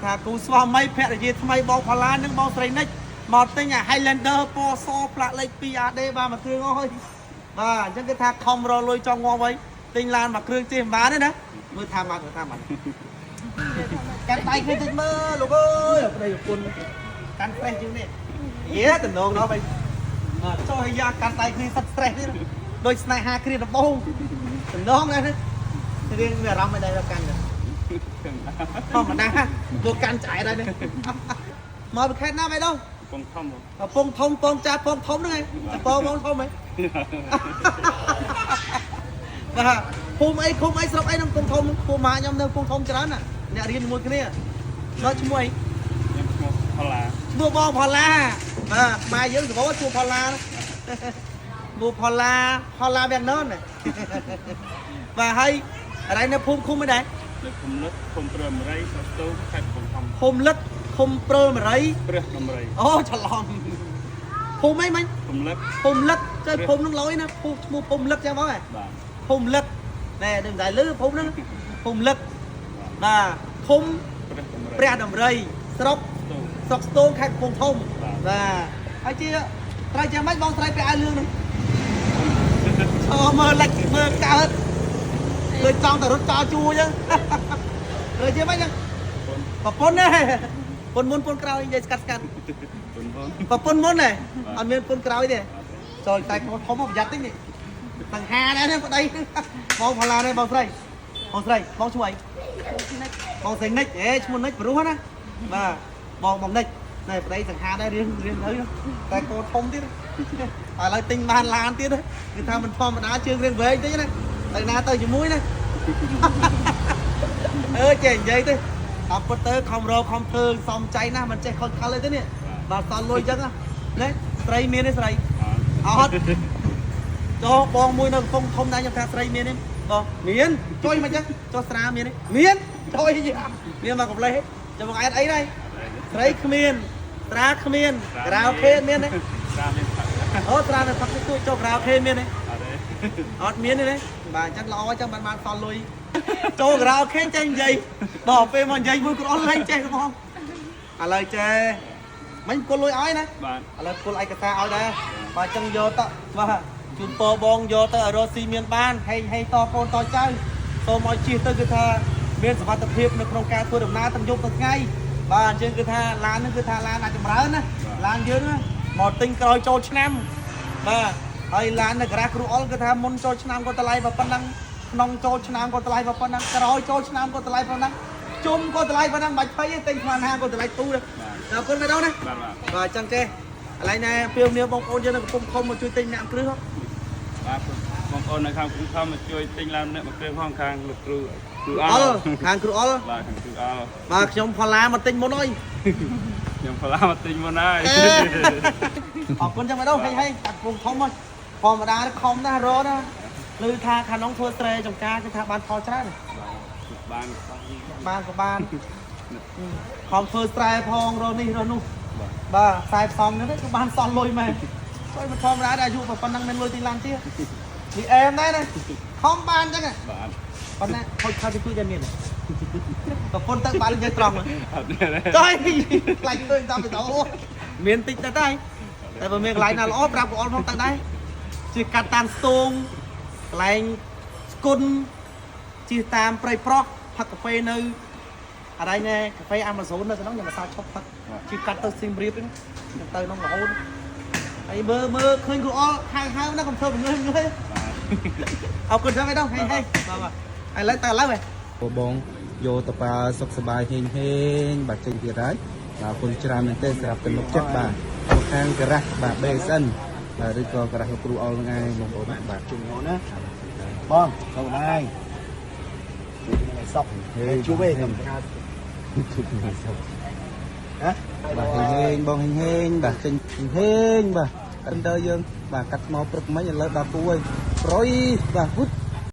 ថាគូស្វាមីភរិយាថ្មីបងផល្លានឹងបងស្រីនិចមកទិញអា Highlander ពណ៌សផ្លាកលេខ 2AD បាទមួយគ្រឿងអើយបាទអញ្ចឹងគេថាខំរលុយចង់ងាប់អីទិញឡានមួយគ្រឿងជិះមិនបានទេណាមើលថាមកកាន់ដៃគ្នាតិចមើលលោកអើយប្តីប្រពន្ធកាន់ប្រេះជាងនេះយេតំណងដល់បីចុះឲ្យយ៉ាកាន់ដៃគ្នាសិត stress នេះដូចស្នេហាគ្នាដំបងតំណងណារៀងមានអារម្មណ៍មិនដែរកាន់ធម្មតាមកកាន់ឆ្អែតហើយនេះមកពីខេត្តណាបែរđâuពងធំពងចាស់ពងធំហ្នឹងឯងពងធំហ៎បាទភូមិអីឃុំអីស្រុកអីនឹងពងធំពូម៉ាខ្ញុំនៅពងធំច្រើនណាអ្នករៀនជាមួយគ្នាដល់ឈ្មោះអីខ្ញុំឈ្មោះផល្លាឈ្មោះបងផល្លាបាទម៉ែយើងសវឈ្មោះផល្លាឈ្មោះផល្លាវាំងននបាទហើយអីនៅភូមិឃុំអីដែរនៅភូមិលឹកភូមិព្រឺមរៃស្រុកស្ទូខេត្តកំពង់ភូមិលឹកភូមិព្រឺមរៃព្រឹះដំរីអូច្រឡំភូមិអីមិញភូមិលឹកទៅភូមិនឹងលយណាឈ្មោះភូមិលឹកចឹងបងហ៎បាទភូមិលឹកណែនឹងតែលឺភូមិហ្នឹងភូមិលឹកបាទភូមិព្រះដំរីស្រុកស្ទូខេត្តកំពង់ធំបាទហើយជាត្រូវចាំម៉េចបងស្រីពាក់អាវលឿងហ្នឹងមើលលិចមើលកើតដូចចង់តែរត់ចោលជួអញ្ចឹងត្រូវជាម៉េចហ្នឹងប្រពន្ធណាពុនមុនពុនក្រោយនិយាយស្កាត់ប្រពន្ធមុនហ៎អត់មានពុនក្រោយទេចូលតែធំប្រយ័ត្នតិចនេះតង្ហាដែរប្តីបងផល្លានេះបងស្រីបងឈ្មោះអីបងស្រីនិចឈ្មោះនិចព្រោះណាបាទបងនិចណែប្តីតង្ហាដែររៀងទៅតែកោធំទៀតឥឡូវទិញបានឡានទៀតគឺថាមិនធម្មតាជើងរៀងវែងតិចណាទៅណាទៅជាមួយណាចេះនិយាយទៅអត់ពុតទៅខំរកខំធ្វើសំចៃណាមិនចេះខុសខលទេនេះបាទសល់លុយអញ្ចឹងណាស្រីមានទេស្រីអត់ចូលបងមួយនៅកំពង់ធំដែរខ្ញុំថាស្រីមានទេបងមានជួយមិនអញ្ចឹងចុះស្រាមានទេមានជួយមានមកកំលេះចាំមកអែតអីដែរស្រីគ្មានស្រាគ្មានក្រៅខេមានទេស្រាមានអូស្រានៅផឹកជួយចូលក្រៅខេមានទេអត់មានទេបាទអញ្ចឹងល្អអញ្ចឹងបានសល់លុយចូលក្រៅខេចេះនិយាយដល់ពេលមកនិយាយមួយខ្លួនលេងចេះបងឥឡូវចេះមិញគល់លុយឲ្យណាបាទឥឡូវគល់ឯកសារឲ្យដែរបាទអញ្ចឹងយកទៅបាទជូនពរបងយកទៅរស់ស៊ីមានបានហេតកូនតចៅសូមឲ្យជិះទៅគឺថាមានសុវត្ថិភាពនៅក្នុងការធ្វើដំណើរទាំងយប់ទាំងថ្ងៃបាទអញ្ចឹងគឺថាឡាននេះគឺថាឡានអាចចម្រើនណាឡានយើងមកទិញក្រោយចូលឆ្នាំបាទហើយឡាននៅក្រាស់គ្រូអុលគឺថាមុនចូលឆ្នាំក៏តម្លៃប៉ុណ្ណឹងក្នុងចូលឆ្នាំក៏តម្លៃប៉ុណ្ណឹងក្រោយចូលឆ្នាំក៏តម្លៃប៉ុណ្ណឹងជុំក៏តម្លៃប៉ុណ្ណឹងបាច់ភ័យទេទិញស្មានហាក៏តម្លៃទូដែរអរគុណមែនទេណាបាទអញ្ចឹងទេឥឡូវណែពីនាងបងប្អូនយើងនៅកំពង់ធំមកជួយទិញអ្នកគ្រឹះបាទបងប្អូននៅខាងកំពង់ធំមកជួយទិញឡានអ្នកមកគ្រឹះផងខាងលោកគ្រូអុលខាងគ្រូអុលបាទខាងគ្រូអុលបាទខ្ញុំផល្លាមកទិញមុនហើយខ្ញុំផល្លាមកទិញមុនហើយអរគុណចឹងមែនទេហេកំពង់ធំមកធម្មតាខំណាស់រត់ណាឮថាខាងនោះធ្វើស្រែចំការគឺថាបានផលច្រើនបានក៏បានខំធ្វើស្រែផងរកនេះរកនោះបាទខ្សែផ្សំនេះគឺបានសល់លុយមែនជួយមិនធម្មតាដែរអាយុប៉ុណ្ណឹងមានលុយទិញឡានទៀតនេះអែមដែរណាខំបានចឹងបាទប៉ុន្តែខូចខោទី2តែមានប្រពន្ធទៅបាននិយាយត្រង់អត់ចុយខ្លាចឃើញតាមវីដេអូមានតិចទៅតែបើមានកន្លែងណាល្អប្រាប់បងអល់ផងទៅដែរជាកាត់តាមស្ទងកន្លែងស្គុនជិះតាមព្រៃប្រោះផឹកកាហ្វេនៅអរ៉ៃណែកាហ្វេ Amazon នៅក្នុងខ្ញុំមកសាឈប់ផឹកជិះកាត់ទៅសៀមរាបហ្នឹងទៅក្នុងរហូតហើយមើលឃើញគ្រូអល់ហៅណាកុំធ្វើងើយអរគុណចឹងឯងហេបាទឥឡូវទៅឥឡូវហ៎បងយកទៅប្រើសុខសប្បាយហេងបាទចេញទៀតហើយបាទគុណច្រើនមែនទេសម្រាប់ទំនុកចិត្តបាទខាងការ៉ាស់បាទ BSN បាទឬក៏ការ៉ាស់លោកគ្រូអល់ហ្នឹងឯងបងប្អូនបាទជុំមកណាបងទៅណាយសក់ជួបឯងខ្ញុំជួបឯងសក់ហ៎បាទហេងបងហេងបាទចេញហេងបាទអិនទៅយើងបាទកាត់មកព្រឹកមិញឥឡូវដល់គូហើយប្រុយបាទហ៊ុត